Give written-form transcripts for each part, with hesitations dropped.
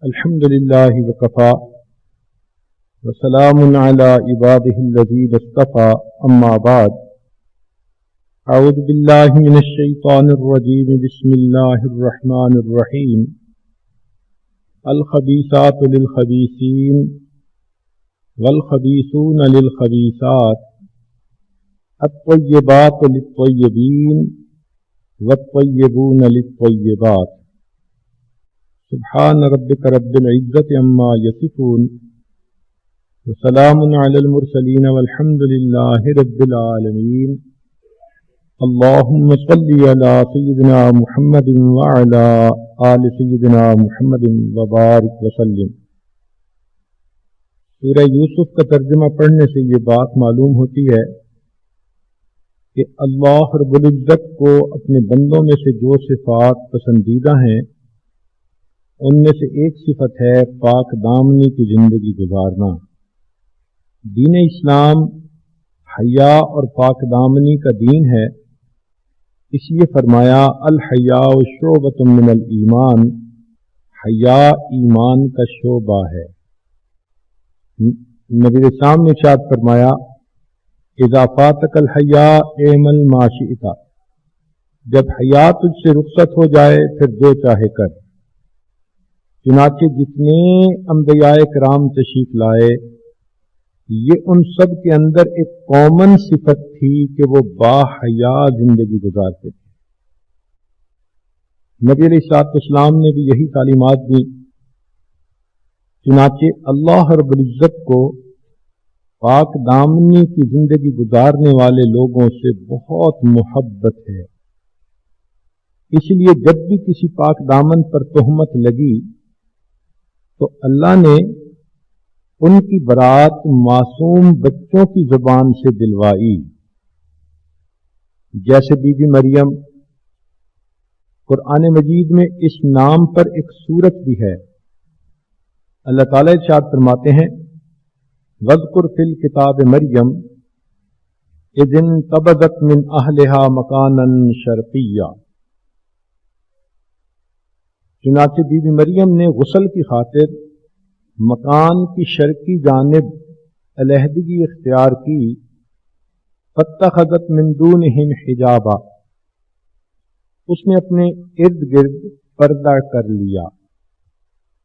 الحمد لله وكفى وسلام على عباده الذين اصطفى أما بعد أعوذ بالله من الشيطان الرجيم بسم الله الرحمن الرحيم الخبيثات للخبيثين والخبيثون للخبيثات الطيبات للطيبين والطيبون للطيبات سبحان ربك رب العزة عما يصفون وسلام على المرسلين والحمد لله رب العالمين اللهم صل على سيدنا محمد وعلى آل سيدنا محمد وبارك وسلم۔ سورہ یوسف کا ترجمہ پڑھنے سے یہ بات معلوم ہوتی ہے کہ اللہ رب العزت کو اپنے بندوں میں سے جو صفات پسندیدہ ہیں ان میں سے ایک صفت ہے پاک دامنی کی زندگی گزارنا۔ دین اسلام حیا اور پاک دامنی کا دین ہے، اس لیے فرمایا الحیاء شعبۃ من الایمان، حیا ایمان کا شعبہ ہے۔ نبی اسلام نے ارشاد فرمایا اذا فاتک الحیاء اعمل ما شئت، جب حیا تجھ سے رخصت ہو جائے پھر جو چاہے کر۔ چنانچہ جتنے انبیاء کرام تشریف لائے یہ ان سب کے اندر ایک کامن صفت تھی کہ وہ با حیا زندگی گزارتے تھے۔ نبی علیہ الصلوۃ والسلام نے بھی یہی تعلیمات دی۔ چنانچہ اللہ رب العزت کو پاک دامنی کی زندگی گزارنے والے لوگوں سے بہت محبت ہے، اس لیے جب بھی کسی پاک دامن پر تہمت لگی تو اللہ نے ان کی برات معصوم بچوں کی زبان سے دلوائی، جیسے بی بی مریم۔ قرآن مجید میں اس نام پر ایک سورت بھی ہے۔ اللہ تعالیٰ ارشاد فرماتے ہیں وَاذْكُرْ فِي الْكِتَابِ مریم اذ انتبذت من اہلها مکانا شرقیا۔ چنانچہ بی بی مریم نے غسل کی خاطر مکان کی شرقی جانب علیحدگی اختیار کی، فاتخذت من دونہم حجابا، اس نے اپنے ارد گرد پردہ کر لیا۔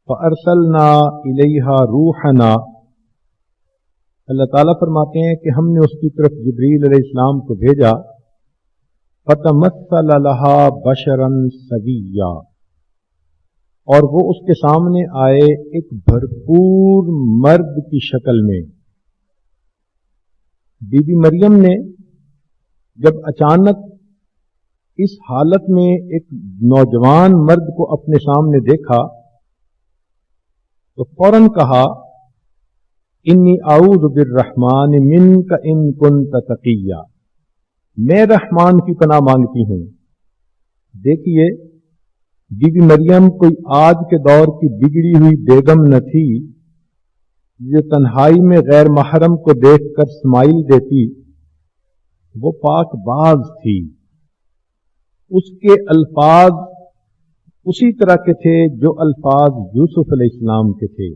فارسلنا الیہا روحنا، اللہ تعالیٰ فرماتے ہیں کہ ہم نے اس کی طرف جبریل علیہ السلام کو بھیجا، فتمثل لها بشرا سویا، اور وہ اس کے سامنے آئے ایک بھرپور مرد کی شکل میں۔ بی بی مریم نے جب اچانک اس حالت میں ایک نوجوان مرد کو اپنے سامنے دیکھا تو فوراً کہا انی اعوذ بالرحمن منک ان کنت تقیا، میں رحمان کی پناہ مانگتی ہوں۔ دیکھیے بی بی مریم کوئی آج کے دور کی بگڑی ہوئی بیگم نہ تھی جو تنہائی میں غیر محرم کو دیکھ کر اسمائل دیتی، وہ پاک باز تھی۔ اس کے الفاظ اسی طرح کے تھے جو الفاظ یوسف علیہ السلام کے تھے۔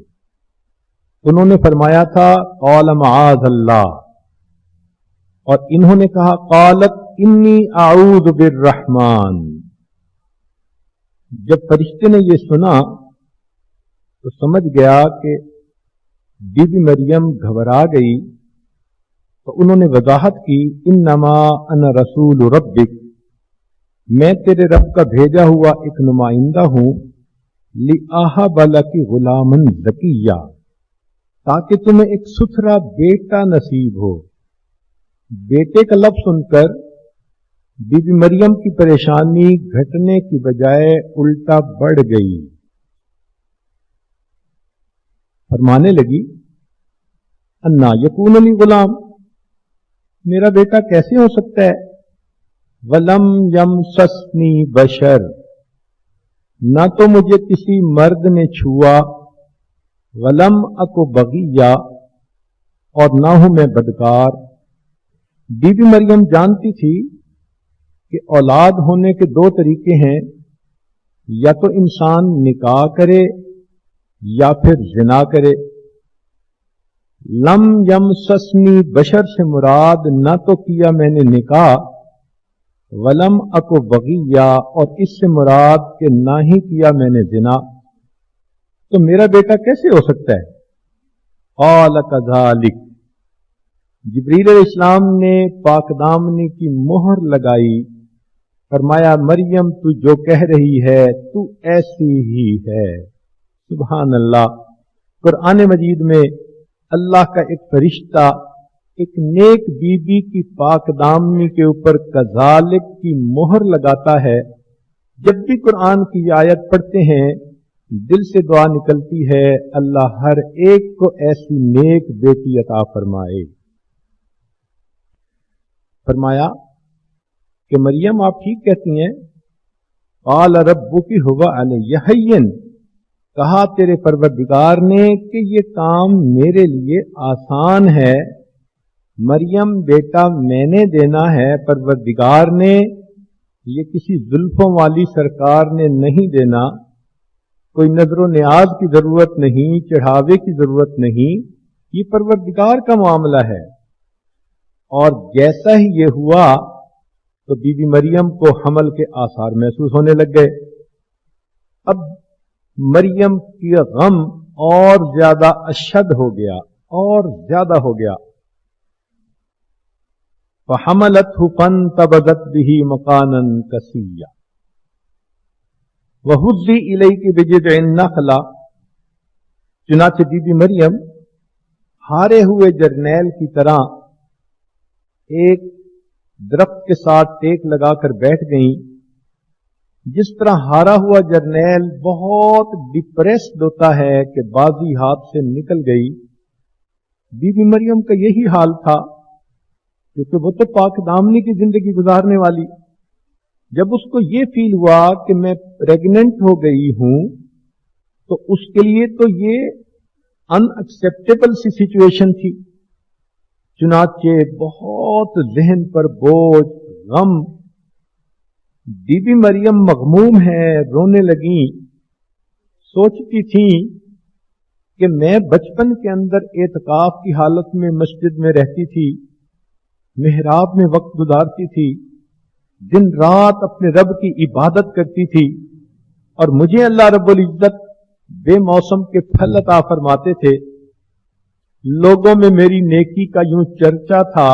انہوں نے فرمایا تھا قال معاذ اللہ، اور انہوں نے کہا قالت انی اعوذ بالرحمن۔ جب فرشتے نے یہ سنا تو سمجھ گیا کہ بی بی مریم گھبرا گئی، تو انہوں نے وضاحت کی انما انا رسول ربک، میں تیرے رب کا بھیجا ہوا ایک نمائندہ ہوں، لأہب لک غلاما زکیا، تاکہ تمہیں ایک ستھرا بیٹا نصیب ہو۔ بیٹے کا لفظ سن کر بی بی مریم کی پریشانی گھٹنے کی بجائے الٹا بڑھ گئی۔ فرمانے لگی انا یکون لی غلام، میرا بیٹا کیسے ہو سکتا ہے؟ ولم یمسسنی بشر، نہ تو مجھے کسی مرد نے چھوا، ولم اکو بغیا، اور نہ ہوں میں بدکار۔ بی بی مریم جانتی تھی کہ اولاد ہونے کے دو طریقے ہیں، یا تو انسان نکاح کرے یا پھر زنا کرے. لم یمسسنی بشر سے مراد نہ تو کیا میں نے نکاح، ولم اکو بغیہ اور اس سے مراد کہ نہ ہی کیا میں نے زنا. تو میرا بیٹا کیسے ہو سکتا ہے؟ قال کذالک، جبریل علیہ السلام نے پاک دامنی کی مہر لگائی، فرمایا مریم تو جو کہہ رہی ہے تو ایسی ہی ہے. سبحان اللہ. قرآن مجید میں اللہ کا ایک فرشتہ ایک نیک بی بی کی پاک دامنی کے اوپر کذالک کی مہر لگاتا ہے. جب بھی قرآن کی آیت پڑھتے ہیں دل سے دعا نکلتی ہے اللہ ہر ایک کو ایسی نیک بیٹی عطا فرمائے. فرمایا کہ مریم آپ ٹھیک کہتی ہیں. قال ربک هو علی ہین، کہا تیرے پروردگار نے کہ یہ کام میرے لیے آسان ہے. مریم بیٹا میں نے دینا ہے، پروردگار نے، یہ کسی زلفوں والی سرکار نے نہیں دینا. کوئی نظر و نیاز کی ضرورت نہیں، چڑھاوے کی ضرورت نہیں، یہ پروردگار کا معاملہ ہے. اور جیسا ہی یہ ہوا تو بی بی مریم کو حمل کے آثار محسوس ہونے لگ گئے. اب مریم کی غم اور زیادہ اشد ہو گیا، اور زیادہ ہو گیا. فحملته فانتبذت به مكانا قصيا وهزي اليك بجذع النخلة. چنانچہ بی بی مریم ہارے ہوئے جرنیل کی طرح ایک درخت کے ساتھ ٹیک لگا کر بیٹھ گئیں. جس طرح ہارا ہوا جرنیل بہت ڈپریسڈ ہوتا ہے کہ بازی ہاتھ سے نکل گئی، بی بی مریم کا یہی حال تھا، کیونکہ وہ تو پاک دامنی کی زندگی گزارنے والی. جب اس کو یہ فیل ہوا کہ میں پریگننٹ ہو گئی ہوں تو اس کے لیے تو یہ ان ایکسیپٹیبل سی سچویشن تھی. چنانچہ بہت ذہن پر بوجھ، غم. بی بی مریم مغموم ہے، رونے لگیں. سوچتی تھیں کہ میں بچپن کے اندر اعتکاف کی حالت میں مسجد میں رہتی تھی، محراب میں وقت گزارتی تھی، دن رات اپنے رب کی عبادت کرتی تھی، اور مجھے اللہ رب العزت بے موسم کے پھل عطا فرماتے تھے. لوگوں میں میری نیکی کا یوں چرچا تھا.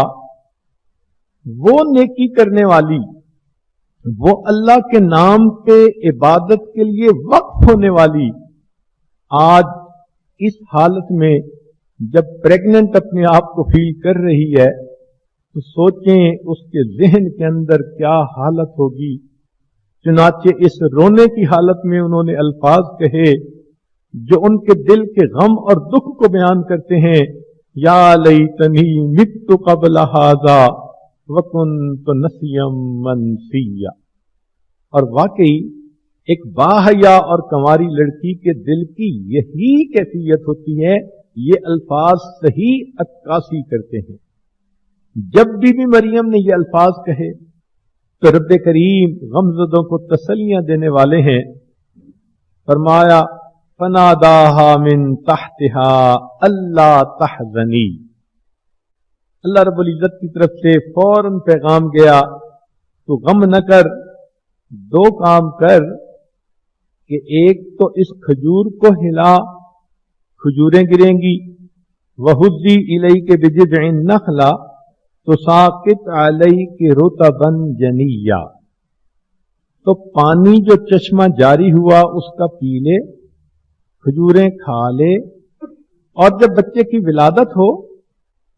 وہ نیکی کرنے والی، وہ اللہ کے نام پہ عبادت کے لیے وقف ہونے والی، آج اس حالت میں جب پریگننٹ اپنے آپ کو فیل کر رہی ہے تو سوچیں اس کے ذہن کے اندر کیا حالت ہوگی. چنانچہ اس رونے کی حالت میں انہوں نے الفاظ کہے جو ان کے دل کے غم اور دکھ کو بیان کرتے ہیں. یا لیتنی مت قبل ھذا وکنت نسیا منسیا. اور واقعی ایک باحیا اور کنواری لڑکی کے دل کی یہی کیفیت ہوتی ہے. یہ الفاظ صحیح عکاسی کرتے ہیں. جب بی بی مریم نے یہ الفاظ کہے تو رب کریم غمزدوں کو تسلیاں دینے والے ہیں. فرمایا فناداها من تحتها الا تحزنی. اللہ رب العزت کی طرف سے فوراً پیغام گیا تو غم نہ کر، دو کام کر کہ ایک تو اس کھجور کو ہلا، کھجوریں گریں گی. وہزی الیک بجذع النخلہ تساقط علیک رطبا جنیا. تو پانی جو چشمہ جاری ہوا اس کا پی لے، کھجوریں کھا لے، اور جب بچے کی ولادت ہو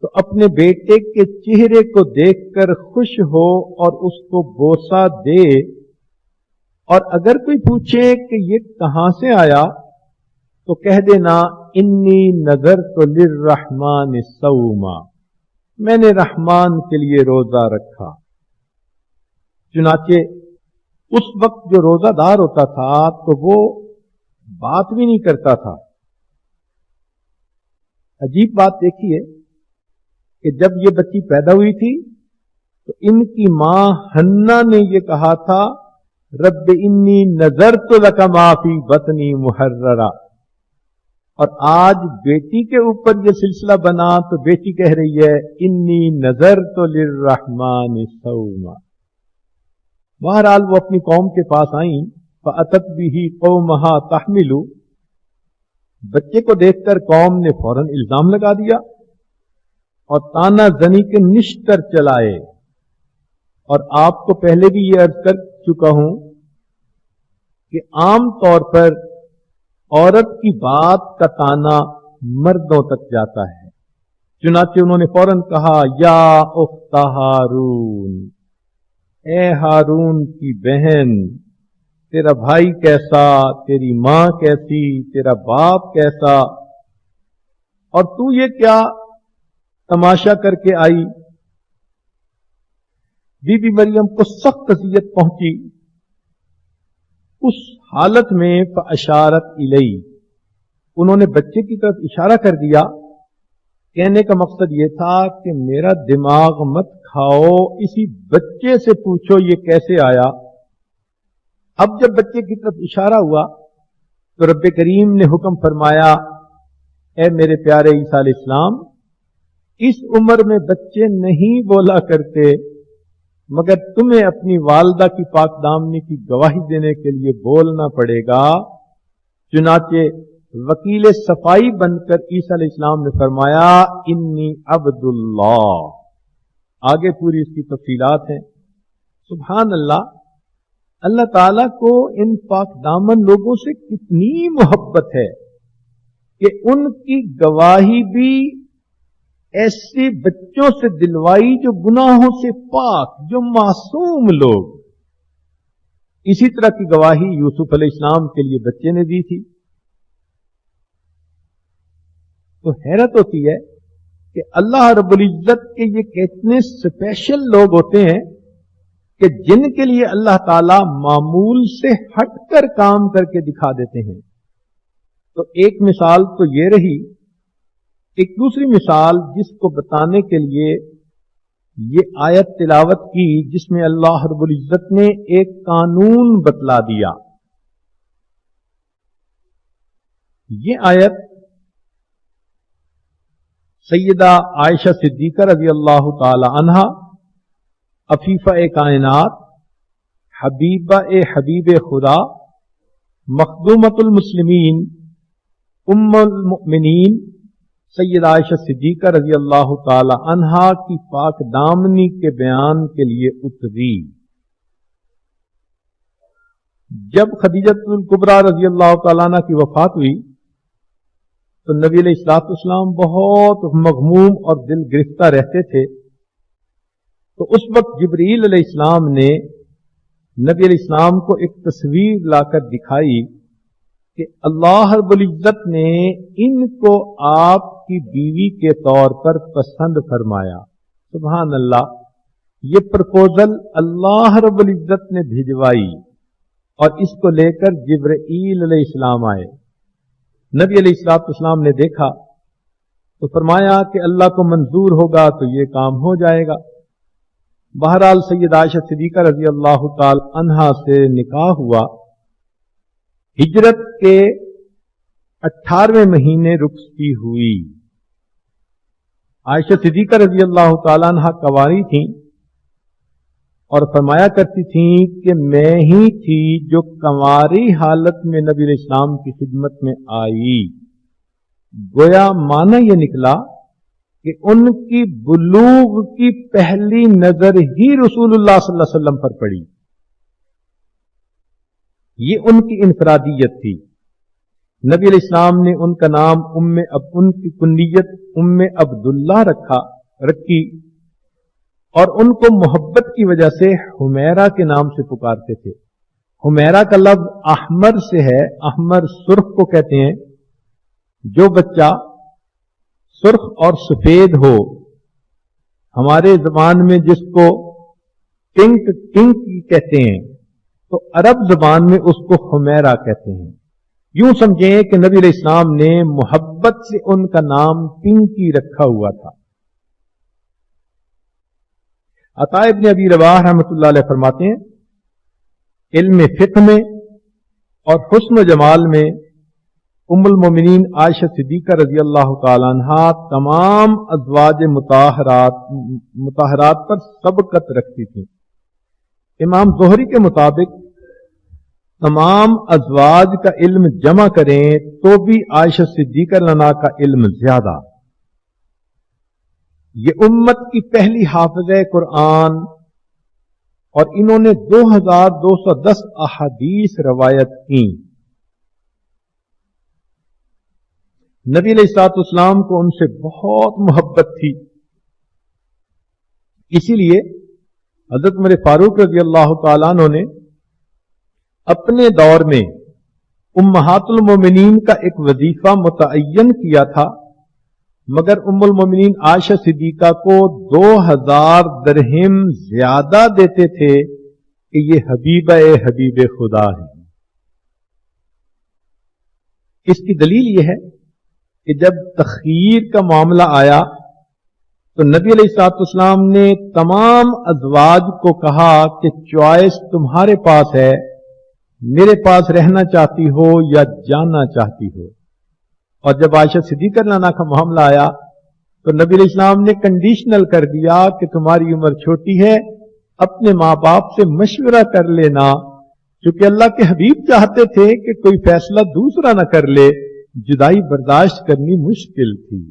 تو اپنے بیٹے کے چہرے کو دیکھ کر خوش ہو اور اس کو بوسہ دے. اور اگر کوئی پوچھے کہ یہ کہاں سے آیا تو کہہ دینا انی نذرت للرحمن صوما، میں نے رحمان کے لیے روزہ رکھا. چنانچہ اس وقت جو روزہ دار ہوتا تھا تو وہ بات بھی نہیں کرتا تھا. عجیب بات دیکھیے کہ جب یہ بچی پیدا ہوئی تھی تو ان کی ماں حنا نے یہ کہا تھا رب انی نذرت لک ما فی بطنی محررا. اور آج بیٹی کے اوپر یہ سلسلہ بنا تو بیٹی کہہ رہی ہے انی نظرت للرحمن صوما. بہرحال وہ اپنی قوم کے پاس آئیں فأتت به قومها تحمل. بچے کو دیکھ کر قوم نے فوراً الزام لگا دیا اور تانا زنی کے نشتر چلائے. اور آپ کو پہلے بھی یہ عرض کر چکا ہوں کہ عام طور پر عورت کی بات کا تانا مردوں تک جاتا ہے. چنانچہ انہوں نے فوراً کہا یا اخت ہارون، اے ہارون کی بہن، تیرا بھائی کیسا، تیری ماں کیسی، تیرا باپ کیسا، اور تو یہ کیا تماشا کر کے آئی. بی بی مریم کو سخت اذیت پہنچی. اس حالت میں فاشارت الی، انہوں نے بچے کی طرف اشارہ کر دیا. کہنے کا مقصد یہ تھا کہ میرا دماغ مت کھاؤ، اسی بچے سے پوچھو یہ کیسے آیا. اب جب بچے کی طرف اشارہ ہوا تو رب کریم نے حکم فرمایا اے میرے پیارے عیسیٰ علیہ السلام، اس عمر میں بچے نہیں بولا کرتے، مگر تمہیں اپنی والدہ کی پاک دامنی کی گواہی دینے کے لیے بولنا پڑے گا. چنانچہ وکیل صفائی بن کر عیسیٰ علیہ السلام نے فرمایا انی عبد اللہ. آگے پوری اس کی تفصیلات ہیں. سبحان اللہ، اللہ تعالیٰ کو ان پاک دامن لوگوں سے کتنی محبت ہے کہ ان کی گواہی بھی ایسے بچوں سے دلوائی جو گناہوں سے پاک، جو معصوم لوگ. اسی طرح کی گواہی یوسف علیہ السلام کے لیے بچے نے دی تھی. تو حیرت ہوتی ہے کہ اللہ رب العزت کے یہ کتنے اسپیشل لوگ ہوتے ہیں کہ جن کے لیے اللہ تعالی معمول سے ہٹ کر کام کر کے دکھا دیتے ہیں. تو ایک مثال تو یہ رہی. ایک دوسری مثال جس کو بتانے کے لیے یہ آیت تلاوت کی جس میں اللہ رب العزت نے ایک قانون بتلا دیا. یہ آیت سیدہ عائشہ صدیقہ رضی اللہ تعالی عنہا، عفیفہ کائنات، حبیبہ حبیب خدا، مخدومۃ المسلمین، ام المؤمنین سیدہ عائشہ صدیقہ رضی اللہ تعالی عنہا کی پاک دامنی کے بیان کے لیے اتری. جب خدیجۃ الکبریٰ رضی اللہ تعالی عنہ کی وفات ہوئی تو نبی علیہ الصلوۃ والسلام بہت مغموم اور دل گرفتہ رہتے تھے. تو اس وقت جبرائیل علیہ السلام نے نبی علیہ السلام کو ایک تصویر لا کر دکھائی کہ اللہ رب العزت نے ان کو آپ کی بیوی کے طور پر پسند فرمایا. سبحان اللہ، یہ پرپوزل اللہ رب العزت نے بھجوائی اور اس کو لے کر جبرائیل علیہ السلام آئے. نبی علیہ الصلوۃ والسلام نے دیکھا تو فرمایا کہ اللہ کو منظور ہوگا تو یہ کام ہو جائے گا. بہرحال سیدہ عائشہ صدیقہ رضی اللہ تعالی عنہا سے نکاح ہوا. ہجرت کے 18ویں مہینے رخصتی ہوئی. عائشہ صدیقہ رضی اللہ تعالی عنہا کنواری تھیں اور فرمایا کرتی تھیں کہ میں ہی تھی جو کنواری حالت میں نبی علیہ السلام کی خدمت میں آئی. گویا معنی یہ نکلا کہ ان کی بلوغ کی پہلی نظر ہی رسول اللہ صلی اللہ علیہ وسلم پر پڑی. یہ ان کی انفرادیت تھی. نبی علیہ السلام نے ان کا نام ان کی کنیت ام عبداللہ رکھی اور ان کو محبت کی وجہ سے حمیرہ کے نام سے پکارتے تھے. حمیرہ کا لفظ احمر سے ہے. احمر سرخ کو کہتے ہیں. جو بچہ سرخ اور سفید ہو، ہمارے زبان میں جس کو پنک کہتے ہیں تو عرب زبان میں اس کو حمیرہ کہتے ہیں. یوں سمجھیں کہ نبی علیہ السلام نے محبت سے ان کا نام پنکی رکھا ہوا تھا. عطا ابن ابی رباح رحمۃ اللہ علیہ فرماتے ہیں علم فقہ میں اور حسن و جمال میں المومنین عائشہ صدیقہ رضی اللہ تعالی عنہا تمام ازواج مطہرات پر سبقت رکھتی تھیں. امام زہری کے مطابق تمام ازواج کا علم جمع کریں تو بھی عائشہ صدیقہ رضی اللہ عنہا کا علم زیادہ. یہ امت کی پہلی حافظہ قرآن اور انہوں نے 2210 احادیث روایت کی. نبی علیہ الصلوۃ والسلام کو ان سے بہت محبت تھی. اسی لیے حضرت عمر فاروق رضی اللہ تعالیٰ عنہ نے اپنے دور میں امہات المومنین کا ایک وظیفہ متعین کیا تھا، مگر ام المومنین عائشہ صدیقہ کو 2000 درہم زیادہ دیتے تھے کہ یہ حبیب خدا ہے. اس کی دلیل یہ ہے کہ جب تخیر کا معاملہ آیا تو نبی علیہ الصلوۃ والسلام نے تمام ازواج کو کہا کہ چوائس تمہارے پاس ہے، میرے پاس رہنا چاہتی ہو یا جانا چاہتی ہو. اور جب عائشہ صدیقہ رضی اللہ عنہا کا معاملہ آیا تو نبی علیہ السلام نے کنڈیشنل کر دیا کہ تمہاری عمر چھوٹی ہے، اپنے ماں باپ سے مشورہ کر لینا، چونکہ اللہ کے حبیب چاہتے تھے کہ کوئی فیصلہ دوسرا نہ کر لے، جدائی برداشت کرنی مشکل تھی.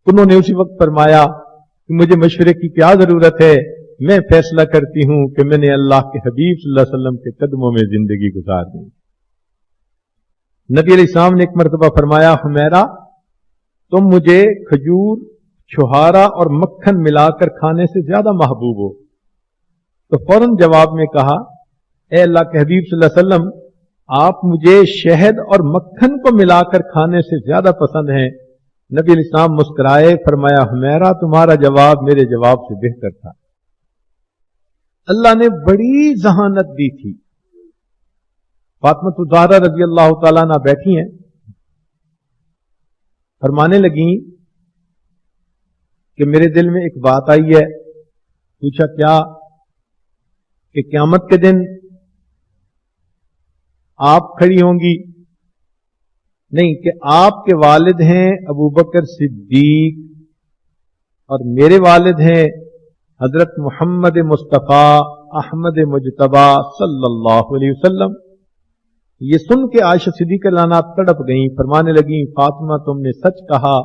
انہوں نے اسی وقت فرمایا کہ مجھے مشورے کی کیا ضرورت ہے، میں فیصلہ کرتی ہوں کہ میں نے اللہ کے حبیب صلی اللہ علیہ وسلم کے قدموں میں زندگی گزار دی. نبی علیہ السلام نے ایک مرتبہ فرمایا، حمیرہ تم مجھے کھجور، چھہارا اور مکھن ملا کر کھانے سے زیادہ محبوب ہو. تو فوراً جواب میں کہا، اے اللہ کے حبیب صلی اللہ علیہ وسلم، آپ مجھے شہد اور مکھن کو ملا کر کھانے سے زیادہ پسند ہیں. نبی علیہ السلام مسکرائے، فرمایا، حمیرہ تمہارا جواب میرے جواب سے بہتر تھا. اللہ نے بڑی ذہانت دی تھی. فاطمہ الزہرا رضی اللہ تعالیٰ عنہ بیٹھی ہیں، فرمانے لگیں کہ میرے دل میں ایک بات آئی ہے. پوچھا کیا؟ کہ قیامت کے دن آپ کھڑی ہوں گی؟ نہیں، کہ آپ کے والد ہیں ابو بکر صدیق اور میرے والد ہیں حضرت محمد مصطفیٰ احمد مجتبیٰ صلی اللہ علیہ وسلم. یہ سن کے عائشہ صدیقہ رضی اللہ عنہا تڑپ گئیں، فرمانے لگیں، فاطمہ تم نے سچ کہا،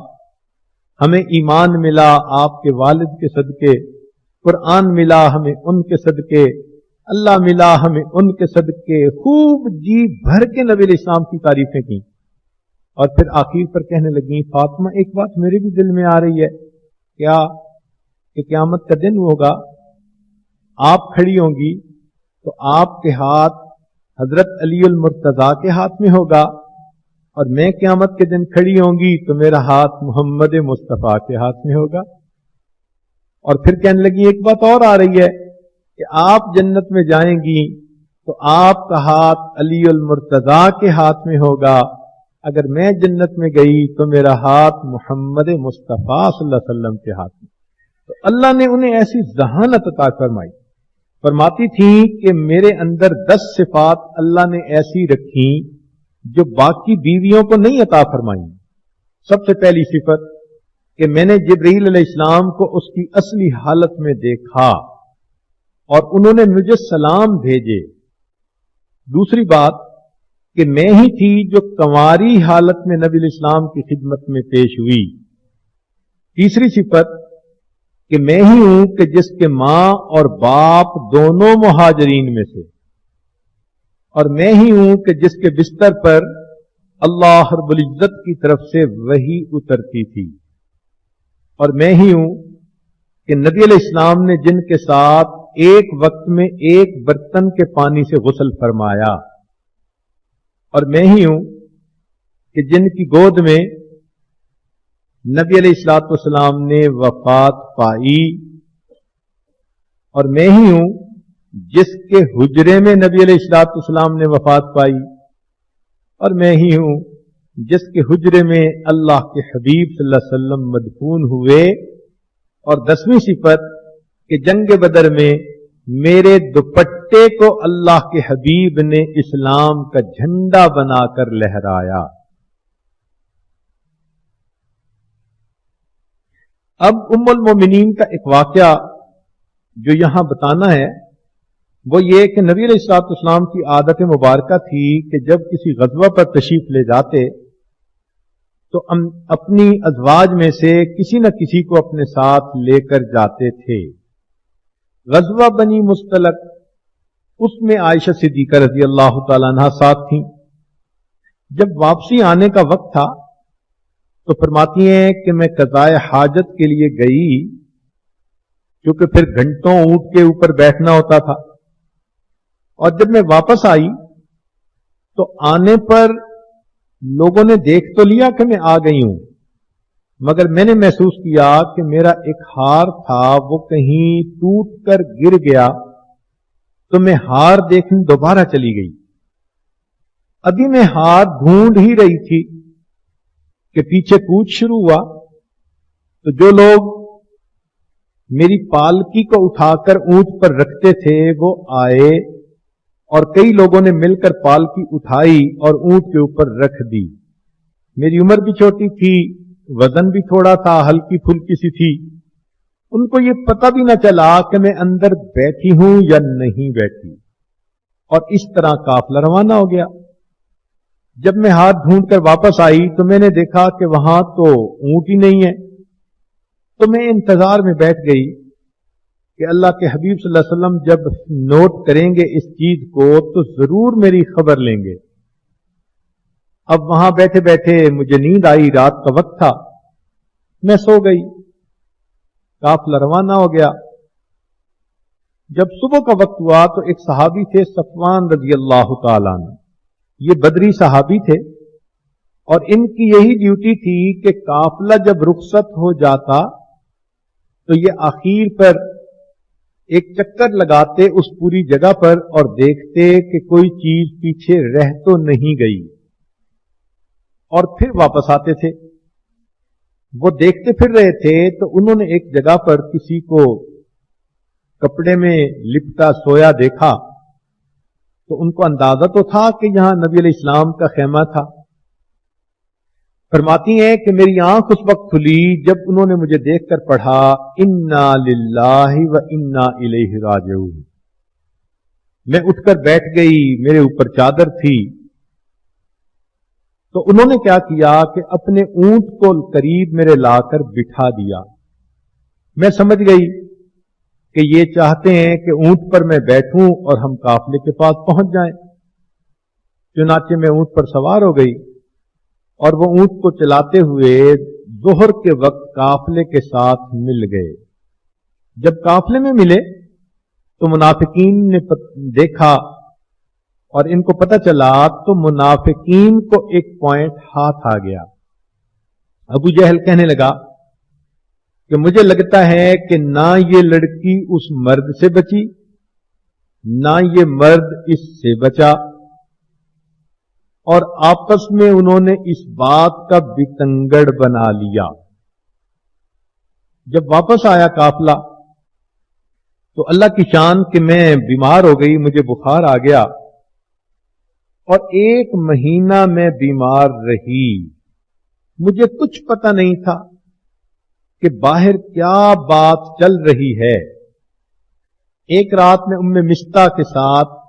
ہمیں ایمان ملا آپ کے والد کے صدقے، قرآن ملا ہمیں ان کے صدقے، اللہ ملا ہمیں ان کے صدقے. خوب جی بھر کے نبی علیہ السلام کی تعریفیں کی اور پھر آخر پر کہنے لگیں، فاطمہ ایک بات میرے بھی دل میں آ رہی ہے. کیا؟ کہ قیامت کا دن ہوگا، آپ کھڑی ہوں گی تو آپ کے ہاتھ حضرت علی المرتضیٰ کے ہاتھ میں ہوگا، اور میں قیامت کے دن کھڑی ہوں گی تو میرا ہاتھ محمد مصطفیٰ کے ہاتھ میں ہوگا. اور پھر کہنے لگی ایک بات اور آ رہی ہے کہ آپ جنت میں جائیں گی تو آپ کا ہاتھ علی المرتضیٰ کے ہاتھ میں ہوگا، اگر میں جنت میں گئی تو میرا ہاتھ محمد مصطفیٰ صلی اللہ علیہ وسلم کے ہاتھ میں. تو اللہ نے انہیں ایسی ذہانت عطا فرمائی. فرماتی تھیں کہ میرے اندر 10 صفات اللہ نے ایسی رکھی جو باقی بیویوں کو نہیں عطا فرمائی. سب سے پہلی صفت کہ میں نے جبرائیل علیہ السلام کو اس کی اصلی حالت میں دیکھا اور انہوں نے مجھے سلام بھیجے. دوسری بات کہ میں ہی تھی جو کنواری حالت میں نبی علیہ السلام کی خدمت میں پیش ہوئی. تیسری صفت کہ میں ہی ہوں کہ جس کے ماں اور باپ دونوں مہاجرین میں سے، اور میں ہی ہوں کہ جس کے بستر پر اللہ رب العزت کی طرف سے وحی اترتی تھی، اور میں ہی ہوں کہ نبی علیہ السلام نے جن کے ساتھ ایک وقت میں ایک برتن کے پانی سے غسل فرمایا، اور میں ہی ہوں کہ جن کی گود میں نبی علیہ الصلوۃ والسلام نے وفات پائی، اور میں ہی ہوں جس کے حجرے میں نبی علیہ الصلوۃ والسلام نے وفات پائی، اور میں ہی ہوں جس کے حجرے میں اللہ کے حبیب صلی اللہ علیہ وسلم مدفون ہوئے. اور 10ویں صفت کہ جنگ بدر میں میرے دوپٹے کو اللہ کے حبیب نے اسلام کا جھنڈا بنا کر لہرایا. اب ام المومنین کا ایک واقعہ جو یہاں بتانا ہے وہ یہ کہ نبی علیہ الصلوۃ والسلام کی عادت مبارکہ تھی کہ جب کسی غزوہ پر تشریف لے جاتے تو اپنی ازواج میں سے کسی نہ کسی کو اپنے ساتھ لے کر جاتے تھے. غزوہ بنی مستلق، اس میں عائشہ صدیقہ رضی اللہ تعالیٰ عنہا ساتھ تھیں. جب واپسی آنے کا وقت تھا تو فرماتی ہیں کہ میں قضائے حاجت کے لیے گئی، کیونکہ پھر گھنٹوں اونٹ کے اوپر بیٹھنا ہوتا تھا. اور جب میں واپس آئی تو آنے پر لوگوں نے دیکھ تو لیا کہ میں آ گئی ہوں، مگر میں نے محسوس کیا کہ میرا ایک ہار تھا وہ کہیں ٹوٹ کر گر گیا، تو میں ہار دیکھنے دوبارہ چلی گئی. ابھی میں ہار ڈھونڈ ہی رہی تھی کہ پیچھے کوچ شروع ہوا، تو جو لوگ میری پالکی کو اٹھا کر اونٹ پر رکھتے تھے وہ آئے اور کئی لوگوں نے مل کر پالکی اٹھائی اور اونٹ کے اوپر رکھ دی. میری عمر بھی چھوٹی تھی، وزن بھی تھوڑا تھا، ہلکی پھلکی سی تھی. ان کو یہ پتہ بھی نہ چلا کہ میں اندر بیٹھی ہوں یا نہیں بیٹھی، اور اس طرح قافلہ روانہ ہو گیا. جب میں ہاتھ ڈھونڈ کر واپس آئی تو میں نے دیکھا کہ وہاں تو اونٹ ہی نہیں ہے. تو میں انتظار میں بیٹھ گئی کہ اللہ کے حبیب صلی اللہ علیہ وسلم جب نوٹ کریں گے اس چیز کو تو ضرور میری خبر لیں گے. اب وہاں بیٹھے بیٹھے مجھے نیند آئی، رات کا وقت تھا، میں سو گئی. قافلہ روانہ ہو گیا. جب صبح کا وقت ہوا تو ایک صحابی تھے صفوان رضی اللہ تعالیٰ عنہ، یہ بدری صحابی تھے، اور ان کی یہی ڈیوٹی تھی کہ قافلہ جب رخصت ہو جاتا تو یہ آخر پر ایک چکر لگاتے اس پوری جگہ پر اور دیکھتے کہ کوئی چیز پیچھے رہ تو نہیں گئی، اور پھر واپس آتے تھے. وہ دیکھتے پھر رہے تھے تو انہوں نے ایک جگہ پر کسی کو کپڑے میں لپٹا سویا دیکھا، تو ان کو اندازہ تو تھا کہ یہاں نبی علیہ السلام کا خیمہ تھا. فرماتی ہیں کہ میری آنکھ اس وقت کھلی جب انہوں نے مجھے دیکھ کر پڑھا انا للہ و انا الیہ راجعون. میں اٹھ کر بیٹھ گئی، میرے اوپر چادر تھی. تو انہوں نے کیا کیا کہ اپنے اونٹ کو قریب میرے لا کر بٹھا دیا. میں سمجھ گئی کہ یہ چاہتے ہیں کہ اونٹ پر میں بیٹھوں اور ہم قافلے کے پاس پہنچ جائیں. چنانچہ میں اونٹ پر سوار ہو گئی اور وہ اونٹ کو چلاتے ہوئے ظہر کے وقت قافلے کے ساتھ مل گئے. جب قافلے میں ملے تو منافقین نے دیکھا اور ان کو پتہ چلا تو منافقین کو ایک پوائنٹ ہاتھ آ گیا. ابو جہل کہنے لگا کہ مجھے لگتا ہے کہ نہ یہ لڑکی اس مرد سے بچی نہ یہ مرد اس سے بچا، اور آپس میں انہوں نے اس بات کا بتنگڑ بنا لیا. جب واپس آیا قافلہ تو اللہ کی شان کہ میں بیمار ہو گئی، مجھے بخار آ گیا اور 1 مہینہ میں بیمار رہی. مجھے کچھ پتہ نہیں تھا کہ باہر کیا بات چل رہی ہے. ایک رات میں ام مستہ کے ساتھ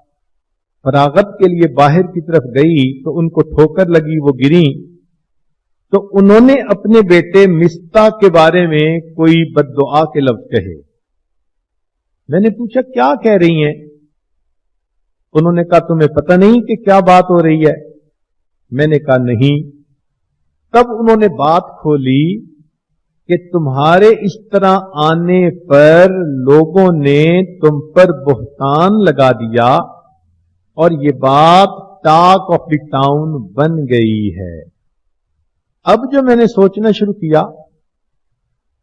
فراغت کے لیے باہر کی طرف گئی تو ان کو ٹھوکر لگی، وہ گریں. تو انہوں نے اپنے بیٹے مستہ کے بارے میں کوئی بد دعا کے لفظ کہے. میں نے پوچھا کیا کہہ رہی ہیں؟ انہوں نے کہا تمہیں پتہ نہیں کہ کیا بات ہو رہی ہے؟ میں نے کہا نہیں. تب انہوں نے بات کھولی کہ تمہارے اس طرح آنے پر لوگوں نے تم پر بہتان لگا دیا اور یہ بات ٹاک آف دی ٹاؤن بن گئی ہے. اب جو میں نے سوچنا شروع کیا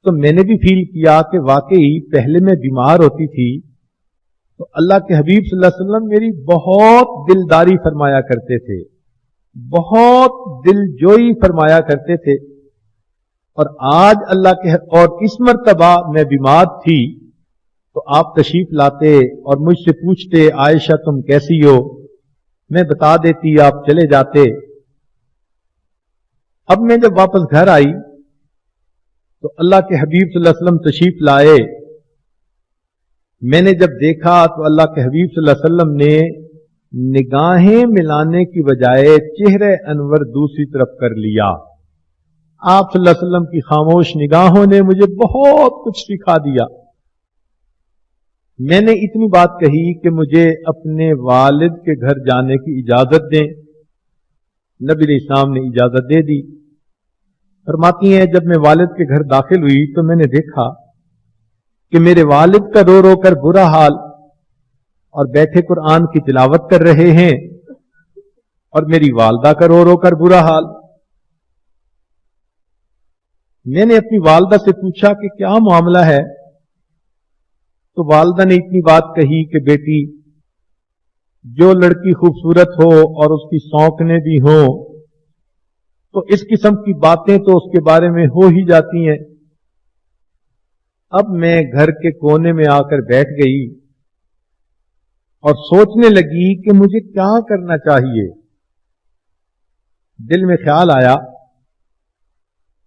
تو میں نے بھی فیل کیا کہ واقعی پہلے میں بیمار ہوتی تھی تو اللہ کے حبیب صلی اللہ علیہ وسلم میری بہت دلداری فرمایا کرتے تھے، بہت دل جوئی فرمایا کرتے تھے، اور آج اللہ کے اور اس مرتبہ میں بیمار تھی تو آپ تشریف لاتے اور مجھ سے پوچھتے عائشہ تم کیسی ہو، میں بتا دیتی، آپ چلے جاتے. اب میں جب واپس گھر آئی تو اللہ کے حبیب صلی اللہ علیہ وسلم تشریف لائے. میں نے جب دیکھا تو اللہ کے حبیب صلی اللہ علیہ وسلم نے نگاہیں ملانے کی بجائے چہرہ انور دوسری طرف کر لیا. آپ صلی اللہ علیہ وسلم کی خاموش نگاہوں نے مجھے بہت کچھ سکھا دیا. میں نے اتنی بات کہی کہ مجھے اپنے والد کے گھر جانے کی اجازت دیں. نبی علیہ السلام نے اجازت دے دی. فرماتی ہیں جب میں والد کے گھر داخل ہوئی تو میں نے دیکھا کہ میرے والد کا رو رو کر برا حال اور بیٹھے قرآن کی تلاوت کر رہے ہیں، اور میری والدہ کا رو رو کر برا حال. میں نے اپنی والدہ سے پوچھا کہ کیا معاملہ ہے؟ تو والدہ نے اتنی بات کہی کہ بیٹی، جو لڑکی خوبصورت ہو اور اس کی سونکنے بھی ہوں تو اس قسم کی باتیں تو اس کے بارے میں ہو ہی جاتی ہیں. اب میں گھر کے کونے میں آ کر بیٹھ گئی اور سوچنے لگی کہ مجھے کیا کرنا چاہیے. دل میں خیال آیا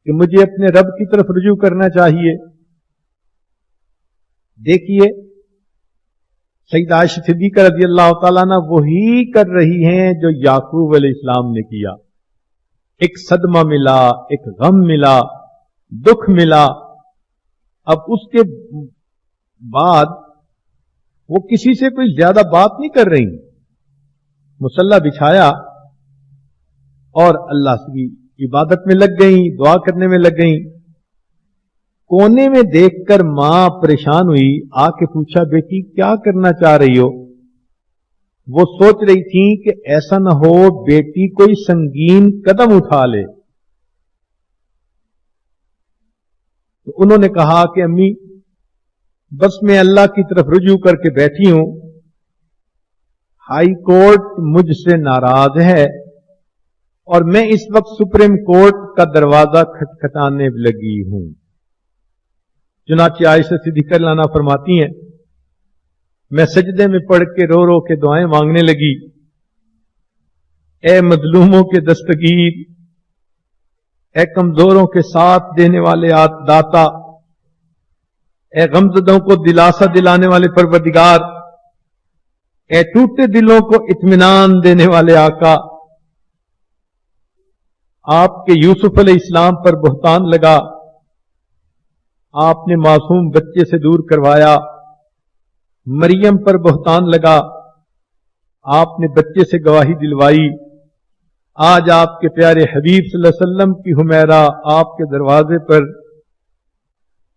کہ مجھے اپنے رب کی طرف رجوع کرنا چاہیے. دیکھیے سیدہ عائشہ صدیقہ رضی اللہ تعالیٰ عنہ وہی کر رہی ہیں جو یعقوب علیہ السلام نے کیا. ایک صدمہ ملا، ایک غم ملا، دکھ ملا. اب اس کے بعد وہ کسی سے کوئی زیادہ بات نہیں کر رہی. مصلی بچھایا اور اللہ کی عبادت میں لگ گئیں، دعا کرنے میں لگ گئیں. کونے میں دیکھ کر ماں پریشان ہوئی، آ کے پوچھا بیٹی کیا کرنا چاہ رہی ہو؟ وہ سوچ رہی تھی کہ ایسا نہ ہو بیٹی کوئی سنگین قدم اٹھا لے. تو انہوں نے کہا کہ امی بس میں اللہ کی طرف رجوع کر کے بیٹھی ہوں، ہائی کورٹ مجھ سے ناراض ہے اور میں اس وقت سپریم کورٹ کا دروازہ کھٹکھٹانے لگی ہوں. چنانچہ عائشہ صدیقہ رضی اللہ عنہا فرماتی ہیں میں سجدے میں پڑھ کے رو رو کے دعائیں مانگنے لگی. اے مظلوموں کے دستگیر، اے کمزوروں کے ساتھ دینے والے داتا، اے غمزدوں کو دلاسا دلانے والے پروردگار، اے ٹوٹے دلوں کو اطمینان دینے والے آقا. آپ کے یوسف علیہ السلام پر بہتان لگا، آپ نے معصوم بچے سے دور کروایا. مریم پر بہتان لگا، آپ نے بچے سے گواہی دلوائی. آج آپ کے پیارے حبیب صلی اللہ علیہ وسلم کی حمیرہ آپ کے دروازے پر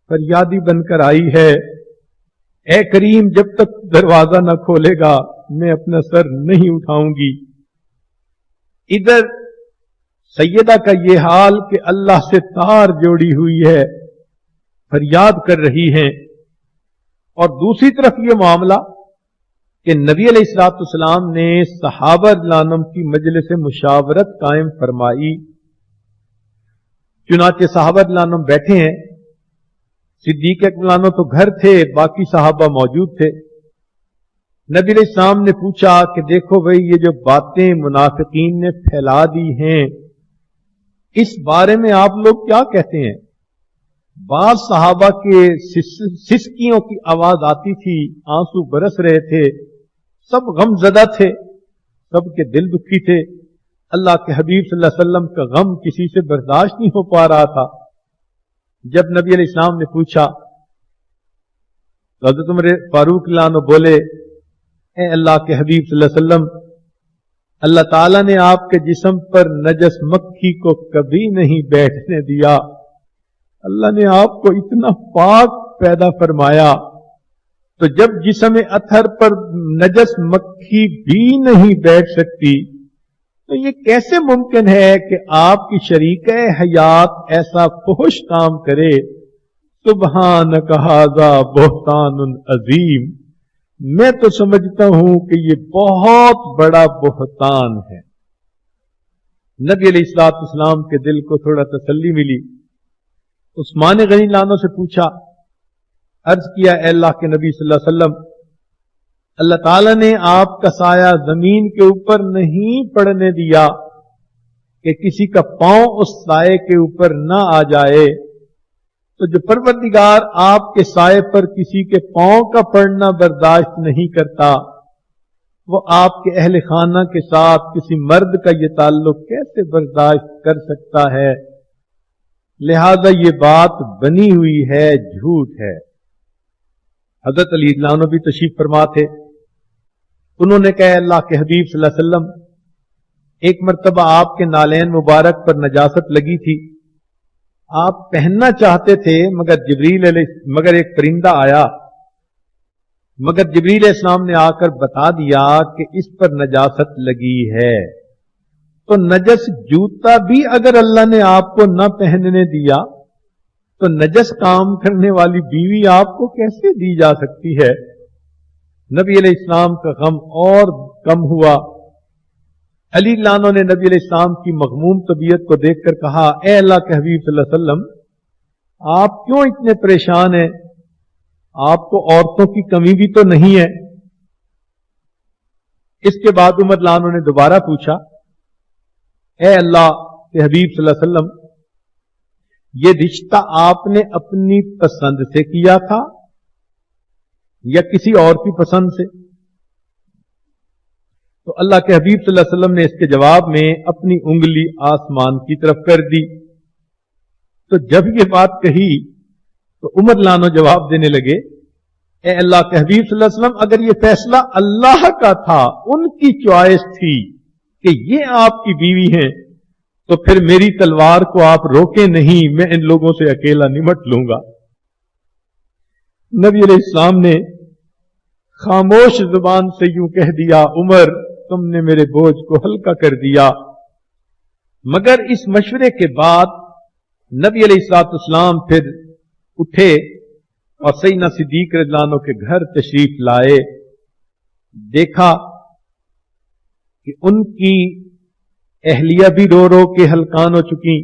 فریادی بن کر آئی ہے. اے کریم جب تک دروازہ نہ کھولے گا میں اپنا سر نہیں اٹھاؤں گی. ادھر سیدہ کا یہ حال کہ اللہ سے تار جوڑی ہوئی ہے، فریاد کر رہی ہیں، اور دوسری طرف یہ معاملہ کہ نبی علیہ الصلوۃ والسلام نے صحابہ رضی اللہ عنہم کی مجلس مشاورت قائم فرمائی. چنانچہ صحابہ رضی اللہ عنہم بیٹھے ہیں. صدیق اکبر عنہ تو گھر تھے، باقی صحابہ موجود تھے. نبی علیہ السلام نے پوچھا کہ دیکھو بھئی یہ جو باتیں منافقین نے پھیلا دی ہیں اس بارے میں آپ لوگ کیا کہتے ہیں؟ بعض صحابہ کے سسکیوں کی آواز آتی تھی، آنسو برس رہے تھے، سب غم زدہ تھے، سب کے دل دکھی تھے. اللہ کے حبیب صلی اللہ علیہ وسلم کا غم کسی سے برداشت نہیں ہو پا رہا تھا. جب نبی علیہ السلام نے پوچھا تو حضرت عمر فاروق رضی اللہ عنہ بولے اے اللہ کے حبیب صلی اللہ علیہ وسلم، اللہ تعالیٰ نے آپ کے جسم پر نجس مکھی کو کبھی نہیں بیٹھنے دیا. اللہ نے آپ کو اتنا پاک پیدا فرمایا تو جب جسم اطہر پر نجس مکھی بھی نہیں بیٹھ سکتی تو یہ کیسے ممکن ہے کہ آپ کی شریکہ حیات ایسا فحش کام کرے؟ سبحانک ھذا بہتان عظیم. میں تو سمجھتا ہوں کہ یہ بہت بڑا بہتان ہے. نبی علیہ الصلوۃ والسلام کے دل کو تھوڑا تسلی ملی. عثمان غنی لانوں سے پوچھا، عرض کیا اے اللہ کے نبی صلی اللہ علیہ وسلم، اللہ تعالیٰ نے آپ کا سایہ زمین کے اوپر نہیں پڑنے دیا کہ کسی کا پاؤں اس سائے کے اوپر نہ آ جائے. تو جو پروردگار آپ کے سائے پر کسی کے پاؤں کا پڑنا برداشت نہیں کرتا، وہ آپ کے اہل خانہ کے ساتھ کسی مرد کا یہ تعلق کیسے برداشت کر سکتا ہے؟ لہذا یہ بات بنی ہوئی ہے، جھوٹ ہے۔ حضرت علی رضی اللہ عنہ بھی تشریف فرما تھے، انہوں نے کہا اللہ کے حبیب صلی اللہ علیہ وسلم، ایک مرتبہ آپ کے نالین مبارک پر نجاست لگی تھی، آپ پہننا چاہتے تھے مگر ایک پرندہ آیا، مگر جبریل علیہ السلام نے آ کر بتا دیا کہ اس پر نجاست لگی ہے۔ تو نجس جوتا بھی اگر اللہ نے آپ کو نہ پہننے دیا تو نجس کام کرنے والی بیوی آپ کو کیسے دی جا سکتی ہے؟ نبی علیہ السلام کا غم اور کم ہوا۔ علی رضی اللہ عنہ نے نبی علیہ السلام کی مغموم طبیعت کو دیکھ کر کہا، اے اللہ کے حبیب صلی اللہ علیہ وسلم، آپ کیوں اتنے پریشان ہیں؟ آپ کو عورتوں کی کمی بھی تو نہیں ہے؟ اس کے بعد عمر رضی اللہ عنہ نے دوبارہ پوچھا، اے اللہ کے حبیب صلی اللہ علیہ وسلم، یہ رشتہ آپ نے اپنی پسند سے کیا تھا یا کسی اور کی پسند سے؟ تو اللہ کے حبیب صلی اللہ علیہ وسلم نے اس کے جواب میں اپنی انگلی آسمان کی طرف کر دی۔ تو جب یہ بات کہی تو عمر رضی اللہ عنہ جواب دینے لگے، اے اللہ کے حبیب صلی اللہ علیہ وسلم، اگر یہ فیصلہ اللہ کا تھا، ان کی چوائس تھی کہ یہ آپ کی بیوی ہیں، تو پھر میری تلوار کو آپ روکے نہیں، میں ان لوگوں سے اکیلا نمٹ لوں گا۔ نبی علیہ السلام نے خاموش زبان سے یوں کہہ دیا، عمر تم نے میرے بوجھ کو ہلکا کر دیا۔ مگر اس مشورے کے بعد نبی علیہ السلام پھر اٹھے اور سیدنا صدیق رضی اللہ عنہ کے گھر تشریف لائے۔ دیکھا کہ ان کی اہلیہ بھی رو رو کے ہلکان ہو چکی،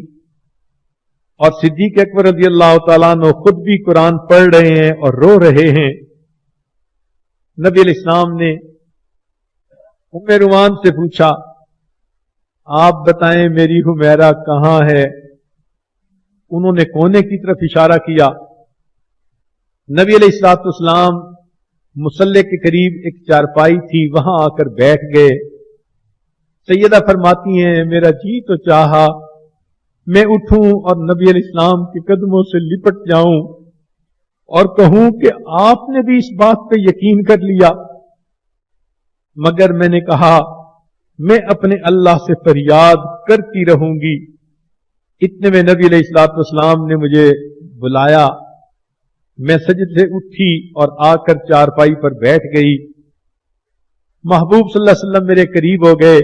اور صدیق اکبر رضی اللہ تعالیٰ عنہ خود بھی قرآن پڑھ رہے ہیں اور رو رہے ہیں۔ نبی علیہ السلام نے ام رومان سے پوچھا، آپ بتائیں میری حمیرہ کہاں ہے؟ انہوں نے کونے کی طرف اشارہ کیا۔ نبی علیہ السلام مصلی کے قریب ایک چارپائی تھی، وہاں آ کر بیٹھ گئے۔ سیدہ فرماتی ہیں، میرا جی تو چاہا میں اٹھوں اور نبی علیہ السلام کے قدموں سے لپٹ جاؤں اور کہوں کہ آپ نے بھی اس بات پہ یقین کر لیا، مگر میں نے کہا میں اپنے اللہ سے فریاد کرتی رہوں گی۔ اتنے میں نبی علیہ السلام نے مجھے بلایا، میں سجد سے اٹھی اور آ کر چارپائی پر بیٹھ گئی۔ محبوب صلی اللہ علیہ وسلم میرے قریب ہو گئے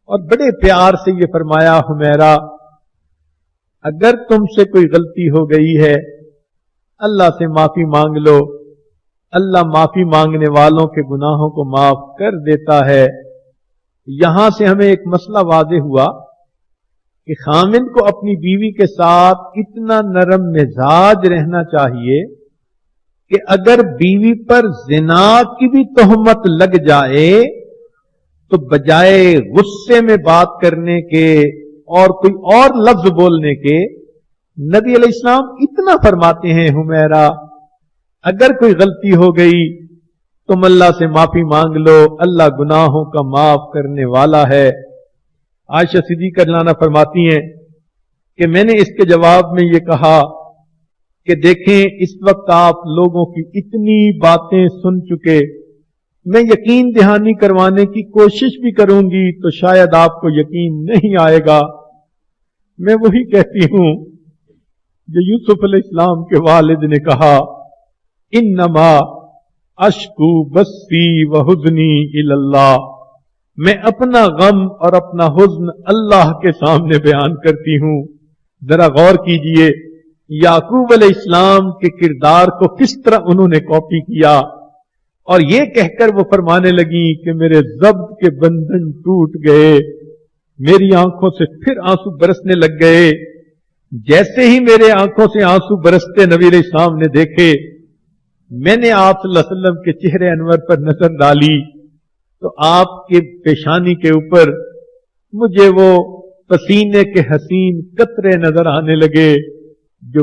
اور بڑے پیار سے یہ فرمایا، حمیرہ اگر تم سے کوئی غلطی ہو گئی ہے اللہ سے معافی مانگ لو، اللہ معافی مانگنے والوں کے گناہوں کو معاف کر دیتا ہے۔ یہاں سے ہمیں ایک مسئلہ واضح ہوا کہ خامند کو اپنی بیوی کے ساتھ اتنا نرم مزاج رہنا چاہیے کہ اگر بیوی پر زنا کی بھی تہمت لگ جائے تو بجائے غصے میں بات کرنے کے اور کوئی اور لفظ بولنے کے، نبی علیہ السلام اتنا فرماتے ہیں، حمیرہ اگر کوئی غلطی ہو گئی تم اللہ سے معافی مانگ لو، اللہ گناہوں کا معاف کرنے والا ہے۔ عائشہ صدیقہ رضی اللہ عنہا فرماتی ہیں کہ میں نے اس کے جواب میں یہ کہا کہ دیکھیں اس وقت آپ لوگوں کی اتنی باتیں سن چکے، میں یقین دہانی کروانے کی کوشش بھی کروں گی تو شاید آپ کو یقین نہیں آئے گا۔ میں وہی کہتی ہوں جو یوسف علیہ السلام کے والد نے کہا، انما اشکو بثی وحزنی الی اللہ، میں اپنا غم اور اپنا حزن اللہ کے سامنے بیان کرتی ہوں۔ ذرا غور کیجئے یعقوب علیہ السلام کے کردار کو کس طرح انہوں نے کاپی کیا، اور یہ کہہ کر وہ فرمانے لگی کہ میرے ضبط کے بندھن ٹوٹ گئے، میری آنکھوں سے پھر آنسو برسنے لگ گئے۔ جیسے ہی میرے آنکھوں سے آنسو برستے نبی علیہ السلام نے دیکھے، میں نے آپ صلی اللہ علیہ وسلم کے چہرے انور پر نظر ڈالی تو آپ کے پیشانی کے اوپر مجھے وہ پسینے کے حسین قطرے نظر آنے لگے جو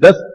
10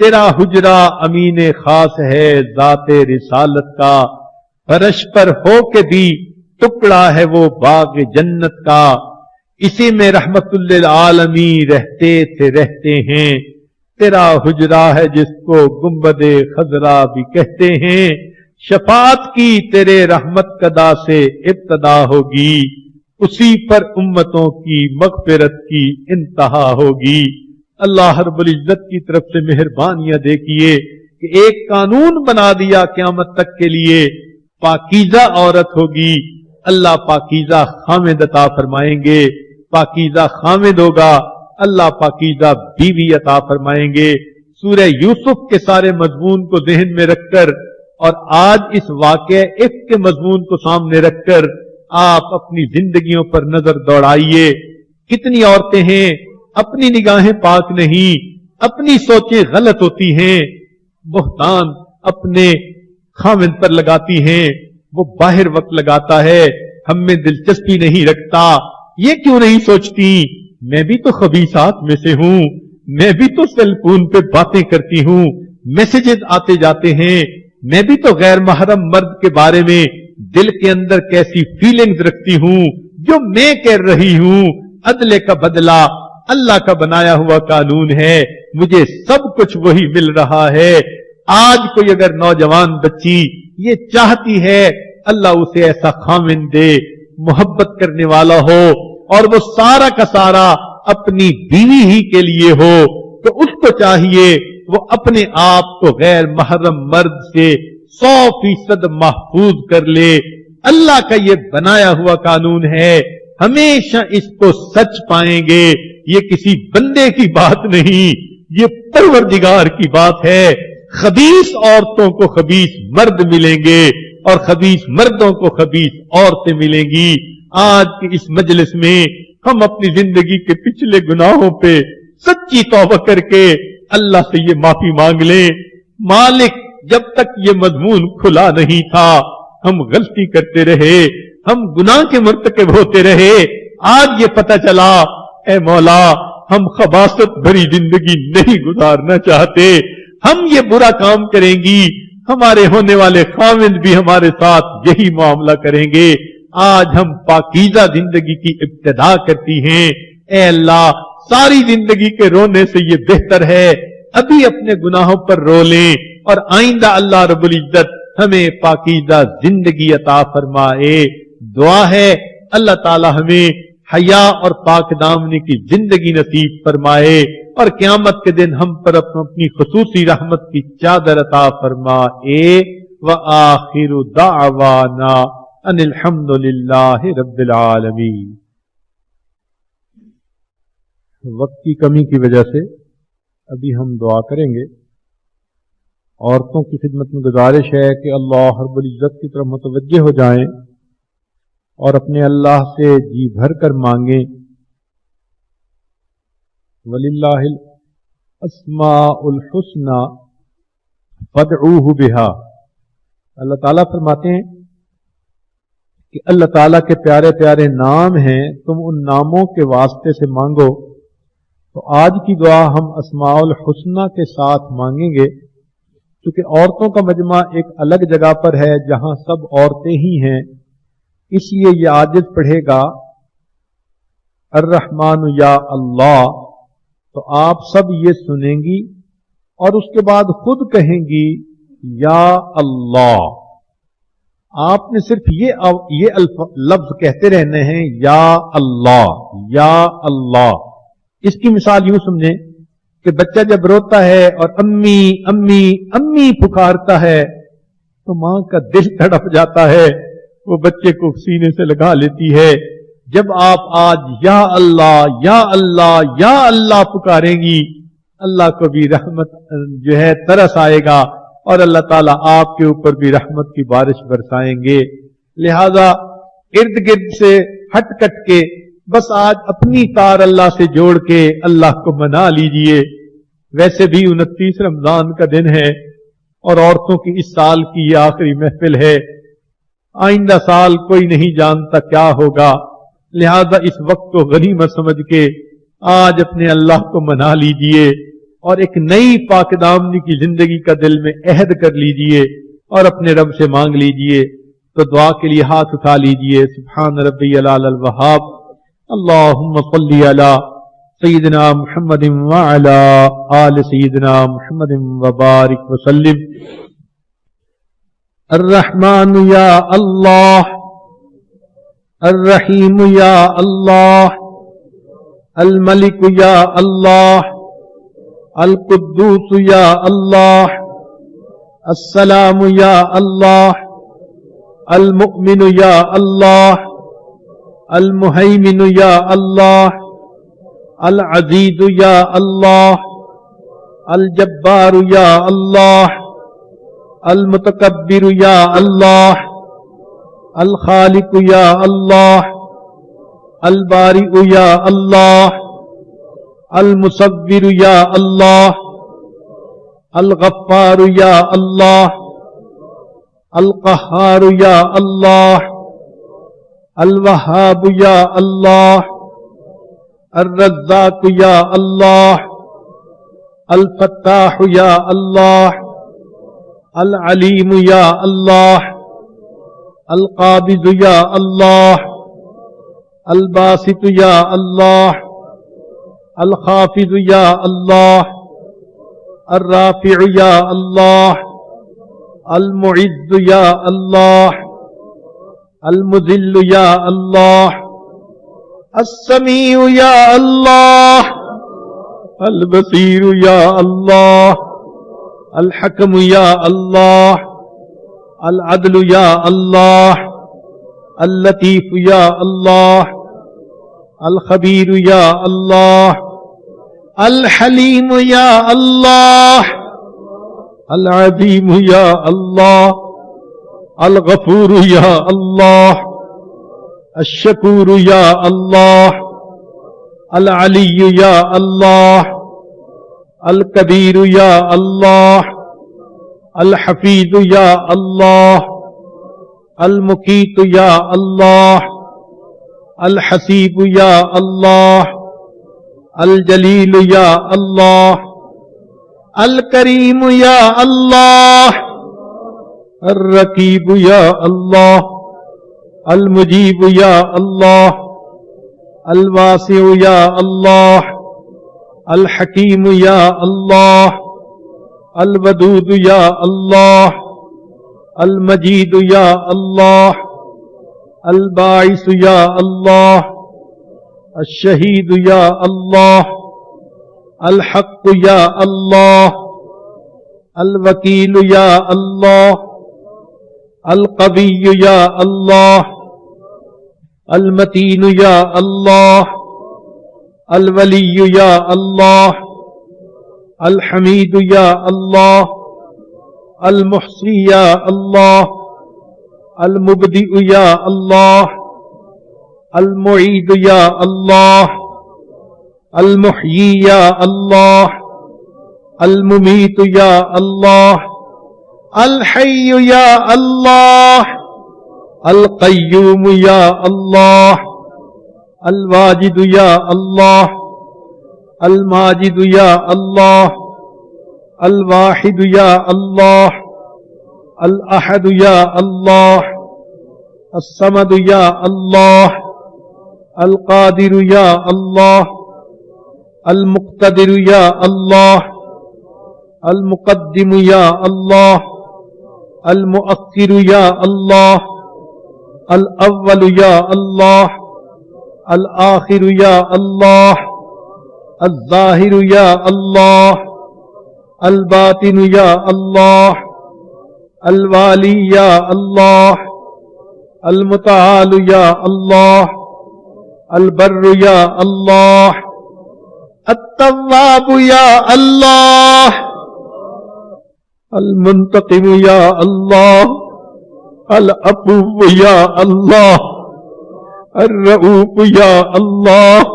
تیرا حجرا امین خاص ہے ذات رسالت کا، فرش پر ہو کے بھی ٹکڑا ہے وہ باغ جنت کا، اسی میں رحمت للعالمین رہتے ہیں، تیرا حجرا ہے جس کو گنبد خضرا بھی کہتے ہیں، شفاعت کی تیرے رحمت قدا سے ابتدا ہوگی، اسی پر امتوں کی مغفرت کی انتہا ہوگی۔ اللہ رب العزت کی طرف سے مہربانیاں دیکھیے کہ ایک قانون بنا دیا قیامت تک کے لیے، پاکیزہ عورت ہوگی، اللہ پاکیزہ خامد عطا فرمائیں گے، پاکیزہ خامد ہوگا، اللہ پاکیزہ بیوی عطا فرمائیں گے۔ سورہ یوسف کے سارے مضمون کو ذہن میں رکھ کر اور آج اس واقعہ عفق کے مضمون کو سامنے رکھ کر آپ اپنی زندگیوں پر نظر دوڑائیے۔ کتنی عورتیں ہیں اپنی نگاہیں پاک نہیں، اپنی سوچیں غلط ہوتی ہیں، بہتان اپنے خامد پر لگاتی ہیں، وہ باہر وقت لگاتا ہے، ہم میں دلچسپی نہیں رکھتا، یہ کیوں نہیں سوچتی میں بھی تو خبیثات میں سے ہوں، میں بھی تو سیل فون پہ باتیں کرتی ہوں، میسجز آتے جاتے ہیں، میں بھی تو غیر محرم مرد کے بارے میں دل کے اندر کیسی فیلنگز رکھتی ہوں، جو میں کہہ رہی ہوں عدل کا بدلہ اللہ کا بنایا ہوا قانون ہے، مجھے سب کچھ وہی مل رہا ہے۔ آج کوئی اگر نوجوان بچی یہ چاہتی ہے اللہ اسے ایسا خامن دے، محبت کرنے والا ہو، اور وہ سارا کا سارا اپنی بیوی ہی کے لیے ہو، تو اس کو چاہیے وہ اپنے آپ کو غیر محرم مرد سے 100% محفوظ کر لے۔ اللہ کا یہ بنایا ہوا قانون ہے، ہمیشہ اس کو سچ پائیں گے، یہ کسی بندے کی بات نہیں، یہ پروردگار کی بات ہے۔ خبیث عورتوں کو خبیث مرد ملیں گے اور خبیث مردوں کو خبیث عورتیں ملیں گی۔ آج کی اس مجلس میں ہم اپنی زندگی کے پچھلے گناہوں پہ سچی توبہ کر کے اللہ سے یہ معافی مانگ لیں۔ مالک جب تک یہ مضمون کھلا نہیں تھا ہم غلطی کرتے رہے، ہم گناہ کے مرتکب ہوتے رہے، آج یہ پتہ چلا اے مولا ہم خباثت بھری زندگی نہیں گزارنا چاہتے، ہم یہ برا کام کریں گی، ہمارے ہونے والے خاوند بھی ہمارے ساتھ یہی معاملہ کریں گے۔ آج ہم پاکیزہ زندگی کی ابتدا کرتی ہیں، اے اللہ ساری زندگی کے رونے سے یہ بہتر ہے ابھی اپنے گناہوں پر رو لیں، اور آئندہ اللہ رب العزت ہمیں پاکیزہ زندگی عطا فرمائے۔ دعا ہے اللہ تعالی ہمیں حیا اور پاک دامنی کی زندگی نصیب فرمائے، اور قیامت کے دن ہم پر اپنی خصوصی رحمت کی چادر عطا فرمائے۔ وآخر دعوانا ان الحمد للہ رب العالمین۔ وقت کی کمی کی وجہ سے ابھی ہم دعا کریں گے۔ عورتوں کی خدمت میں گزارش ہے کہ اللہ رب العزت کی طرف متوجہ ہو جائیں اور اپنے اللہ سے جی بھر کر مانگیں۔ وَلِلَّهِ الْأَسْمَاءُ الْحُسْنَى فَادْعُوهُ بِهَا۔ اللہ تعالیٰ فرماتے ہیں کہ اللہ تعالیٰ کے پیارے پیارے نام ہیں، تم ان ناموں کے واسطے سے مانگو۔ تو آج کی دعا ہم اسماء الحسنى کے ساتھ مانگیں گے، کیونکہ عورتوں کا مجمع ایک الگ جگہ پر ہے جہاں سب عورتیں ہی ہیں، اس لیے یہ عاجز پڑھے گا الرحمن یا اللہ، تو آپ سب یہ سنیں گی اور اس کے بعد خود کہیں گی یا اللہ۔ آپ نے صرف یہ لفظ کہتے رہنے ہیں یا اللہ یا اللہ۔ اس کی مثال یوں سمجھیں کہ بچہ جب روتا ہے اور امی امی امی پکارتا ہے تو ماں کا دل تڑپ جاتا ہے، وہ بچے کو سینے سے لگا لیتی ہے۔ جب آپ آج یا اللہ یا اللہ یا اللہ پکاریں گی، اللہ کو بھی رحمت جو ہے ترس آئے گا، اور اللہ تعالیٰ آپ کے اوپر بھی رحمت کی بارش برسائیں گے۔ لہذا ارد گرد سے ہٹ کٹ کے بس آج اپنی تار اللہ سے جوڑ کے اللہ کو منا لیجئے۔ ویسے بھی 29 رمضان کا دن ہے اور عورتوں کی اس سال کی یہ آخری محفل ہے، آئندہ سال کوئی نہیں جانتا کیا ہوگا، لہذا اس وقت کو غنیمت سمجھ کے آج اپنے اللہ کو منا لیجئے۔ اور ایک نئی پاک دامنی کی زندگی کا دل میں عہد کر لیجئے اور اپنے رب سے مانگ لیجئے. تو دعا کے لیے ہاتھ اٹھا لیجئے. سبحان ربی العلی الوہاب. اللہم صلی علی سیدنا محمد وعلی آل سیدنا محمد وبارک وسلم. الرحمن یا اللہ، الرحیم یا اللہ، الملک یا اللہ، القدوس یا اللہ، السلام یا اللہ، المؤمن یا اللہ، المہیمن یا اللہ، العزیز یا اللہ، الجبار یا اللہ، المتکبر یا اللہ، الخالق یا اللہ، البارئ یا اللہ، المصور یا اللہ، الغفار یا اللہ، القہار یا اللہ، الوہاب یا اللہ، الرزاق یا اللہ، الفتاح یا اللہ، العلیم یا اللہ، القابض یا اللہ، الباسط یا اللہ، الخافض یا اللہ، الرافع یا اللہ، المعز یا اللہ، المذل یا اللہ، السمیع یا اللہ، البصیر یا اللہ، الحکم یا اللہ، العدل یا اللہ، اللطیف یا اللہ، الخبیر یا اللہ، الحلیم یا اللہ، العظیم یا اللہ، الغفور یا اللہ، الشکور یا اللہ، العلی یا اللہ، الکبیر یا اللہ، الحفیظ یا اللہ، المقیت یا اللہ، الحسیب یا اللہ، الجلیل یا اللہ، الکریم یا اللہ، الرقیب یا اللہ، المجیب یا اللہ، الواسع یا اللہ، الحکیم یا اللہ، الودود یا اللہ، المجید یا اللہ، الباعث یا اللہ، الشہید یا اللہ، الحق یا اللہ، الوکیل یا اللہ، القوی یا اللہ، المتین یا اللہ، الولی یا اللہ، الحمید یا اللہ، المحصی یا اللہ، المبدئ یا اللہ، المعید یا اللہ، المحیی یا اللہ، الممیت یا اللہ، الحی یا اللہ، القیوم یا اللہ، الواجد یا اللہ، الماجد یا اللہ، الواحد یا اللہ، الاحد یا اللہ، الصمد یا اللہ، القادر یا اللہ، المقتدر یا اللہ، المقدم یا اللہ، المؤخر یا اللہ، الاول یا اللہ، الآخر یا اللہ، الظاہر یا اللہ، الباطن یا اللہ، الوالی یا اللہ، المتعال یا اللہ، البر یا اللہ، التواب یا اللہ، المنتقم یا اللہ، العفو یا اللہ، الرؤوف یا اللہ،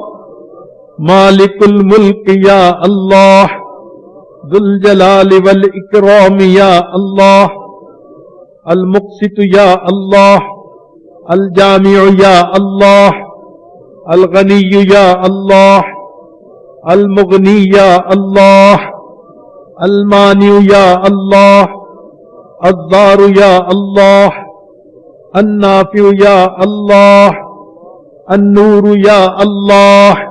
مالک الملک یا اللہ، ذو الجلال والاکرام یا اللہ، المقسط یا اللہ، الجامع یا اللہ، الغنی یا اللہ، المغنی یا اللہ، المانع یا اللہ، الضار یا اللہ، النافع یا اللہ، النور یا اللہ،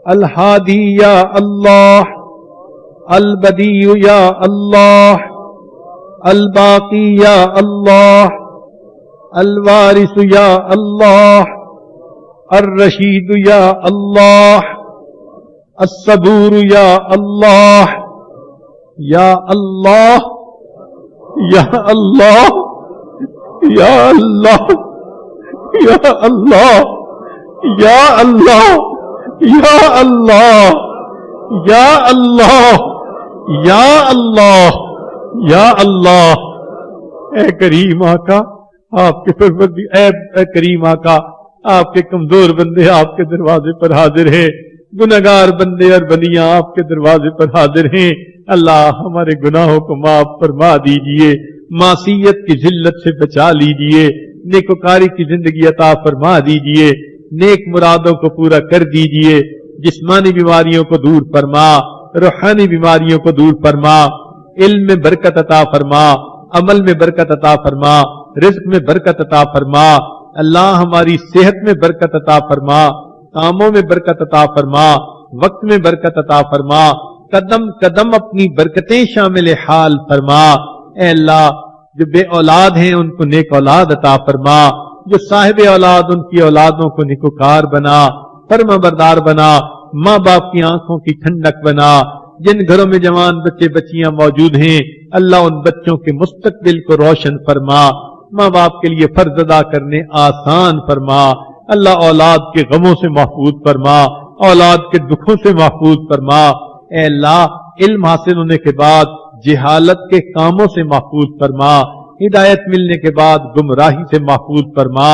الہادی یا اللہ، البدیع یا اللہ، الباقی یا اللہ، الوارث یا اللہ، الرشید یا اللہ، الصبور یا اللہ، یا اللہ، یا اللہ، یا اللہ، یا اللہ، یا اللہ، یا اللہ، یا اللہ، یا اللہ، یا اللہ۔ اے کریم آقا، آپ کے اے کریم آقا، آپ کے کمزور بندے آپ کے دروازے پر حاضر ہیں، گناہگار بندے اور بنیاں آپ کے دروازے پر حاضر ہیں۔ اللہ ہمارے گناہوں کو معاف فرما دیجئے، معصیت کی ذلت سے بچا لیجئے، نیکوکاری کی زندگی عطا فرما دیجئے، نیک مرادوں کو پورا کر دیجئے، جسمانی بیماریوں کو دور فرما، روحانی بیماریوں کو دور فرما، علم میں برکت عطا فرما، عمل میں برکت عطا فرما، رزق میں برکت عطا فرما۔ اللہ ہماری صحت میں برکت عطا فرما، کاموں میں برکت عطا فرما، وقت میں برکت عطا فرما، قدم قدم اپنی برکتیں شامل حال فرما۔ اے اللہ، جو بے اولاد ہیں ان کو نیک اولاد عطا فرما، جو صاحب اولاد ان کی اولادوں کو نیکوکار بنا، فرما بردار بنا، ماں باپ کی آنکھوں کی ٹھنڈک بنا۔ جن گھروں میں جوان بچے بچیاں موجود ہیں اللہ ان بچوں کے مستقبل کو روشن فرما، ماں باپ کے لیے فرض ادا کرنے آسان فرما۔ اللہ اولاد کے غموں سے محفوظ فرما، اولاد کے دکھوں سے محفوظ فرما۔ اے اللہ، علم حاصل ہونے کے بعد جہالت کے کاموں سے محفوظ فرما، ہدایت ملنے کے بعد گمراہی سے محفوظ فرما،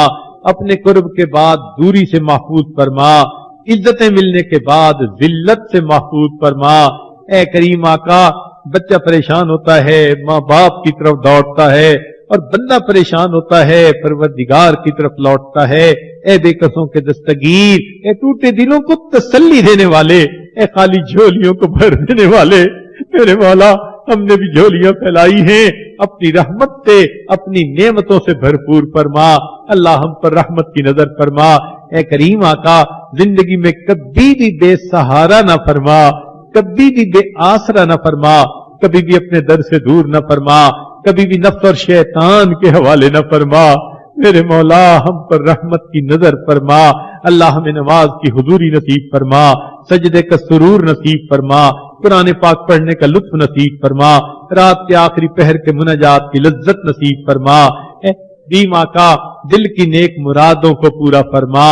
اپنے قرب کے بعد دوری سے محفوظ فرما، عزتیں ملنے کے بعد ذلت سے محفوظ فرما۔ اے کریم آقا، بچہ پریشان ہوتا ہے ماں باپ کی طرف دوڑتا ہے، اور بندہ پریشان ہوتا ہے پروردگار کی طرف لوٹتا ہے۔ اے بے کسوں کے دستگیر، اے ٹوٹے دلوں کو تسلی دینے والے، اے خالی جھولیوں کو بھر دینے والے، میرے مولا ہم نے بھی جھولیاں پھیلائی ہیں، اپنی رحمت سے اپنی نعمتوں سے بھرپور فرما۔ اللہ ہم پر رحمت کی نظر فرما۔ اے کریم آقا، زندگی میں کبھی بھی بے سہارا نہ فرما، کبھی بھی بے آسرا نہ فرما، کبھی بھی اپنے در سے دور نہ فرما، کبھی بھی نفس اور شیطان کے حوالے نہ فرما۔ میرے مولا ہم پر رحمت کی نظر فرما۔ اللہ ہمیں نماز کی حضوری نصیب فرما، سجدے کا سرور نصیب فرما، قرآن پاک پڑھنے کا لطف نصیب فرما، رات کے آخری پہر کے مناجات کی لذت نصیب فرما۔ اے کریم آقا، دل کی نیک مرادوں کو پورا فرما۔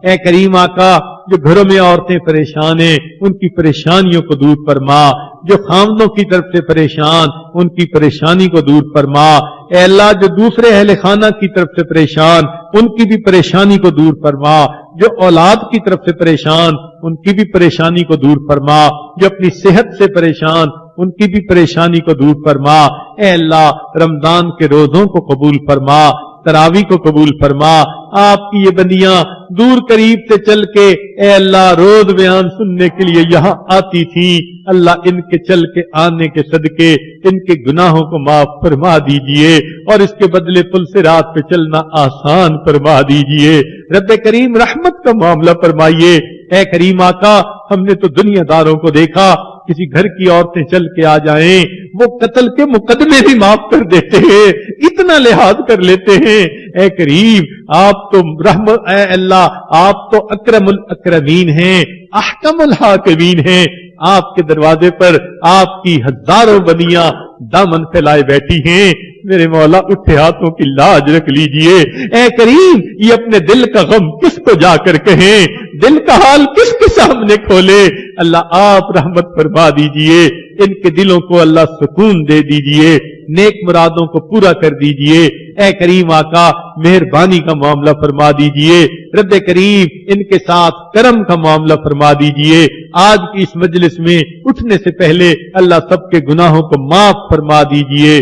اے کریم آقا، جو گھروں میں عورتیں پریشان ہیں ان کی پریشانیوں کو دور فرما، جو خامدوں کی طرف سے پریشان ان کی پریشانی کو دور فرما۔ اے اللہ، جو دوسرے اہل خانہ کی طرف سے پریشان ان کی بھی پریشانی کو دور فرما، جو اولاد کی طرف سے پریشان ان کی بھی پریشانی کو دور فرما، جو اپنی صحت سے پریشان ان کی بھی پریشانی کو دور فرما۔ اے اللہ، رمضان کے روزوں کو قبول فرما، تراویح کو قبول فرما۔ آپ کی یہ بندیاں دور قریب سے چل کے اے اللہ روز بیان سننے کے لیے یہاں آتی تھی، اللہ ان کے چل کے آنے کے صدقے ان کے گناہوں کو معاف فرما دیجئے، اور اس کے بدلے پل سے رات پہ چلنا آسان فرما دیجئے۔ رب کریم رحمت کا معاملہ فرمائیے۔ اے کریم آقا، ہم نے تو دنیا داروں کو دیکھا، کسی گھر کی عورتیں چل کے آ جائیں وہ قتل کے مقدمے بھی معاف کر دیتے ہیں، اتنا لحاظ کر لیتے ہیں۔ اے کریم، آپ تو رحمت، اے اللہ آپ تو اکرم الاکرمین ہیں، احکم الحاکمین ہیں۔ آپ کے دروازے پر آپ کی ہزاروں بنیاں دامن پھیلائے بیٹھی ہیں۔ میرے مولا اٹھے ہاتھوں کی لاج رکھ لیجئے۔ اے کریم، یہ اپنے دل کا غم کس کو جا کر کہیں، دل کا حال کس کے سامنے کھولے؟ اللہ آپ رحمت فرما دیجئے، ان کے دلوں کو اللہ سکون دے دیجئے، نیک مرادوں کو پورا کر دیجئے۔ اے کریم آقا، مہربانی کا معاملہ فرما دیجئے۔ رب کریم، ان کے ساتھ کرم کا معاملہ فرما دیجئے۔ آج کی اس مجلس میں اٹھنے سے پہلے اللہ سب کے گناہوں کو معاف فرما دیجئے۔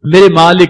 میرے مالک،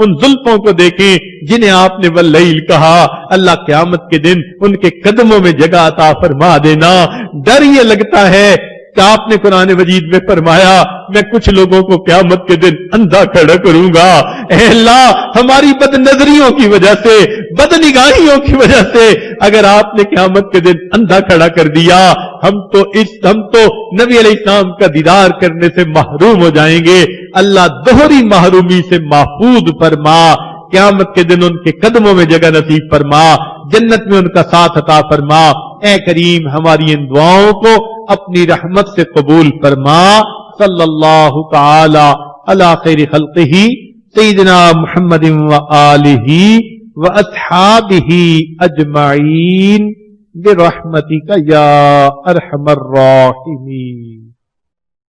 ان زلفوں کو دیکھیں جنہیں آپ نے واللیل کہا. اللہ قیامت کے دن ان کے قدموں میں جگہ عطا فرما دینا. ڈر یہ لگتا ہے کہ آپ نے قرآن مجید میں فرمایا میں کچھ لوگوں کو قیامت کے دن اندھا کھڑا کروں گا. اے اللہ ہماری بد نظریوں کی وجہ سے, بد نگاہیوں کی وجہ سے اگر آپ نے قیامت کے دن اندھا کھڑا کر دیا, ہم تو نبی علیہ السلام کا دیدار کرنے سے محروم ہو جائیں گے. اللہ دوہری محرومی سے محفوظ فرما. قیامت کے دن ان کے قدموں میں جگہ نصیب فرما, جنت میں ان کا ساتھ عطا فرما. اے کریم ہماری ان دعاؤں کو اپنی رحمت سے قبول فرما. صلی اللہ تعالی علی خیر خلقہ سیدنا محمد و آلہ و اصحابہ اجمعین برحمتک یا ارحم الراحمین.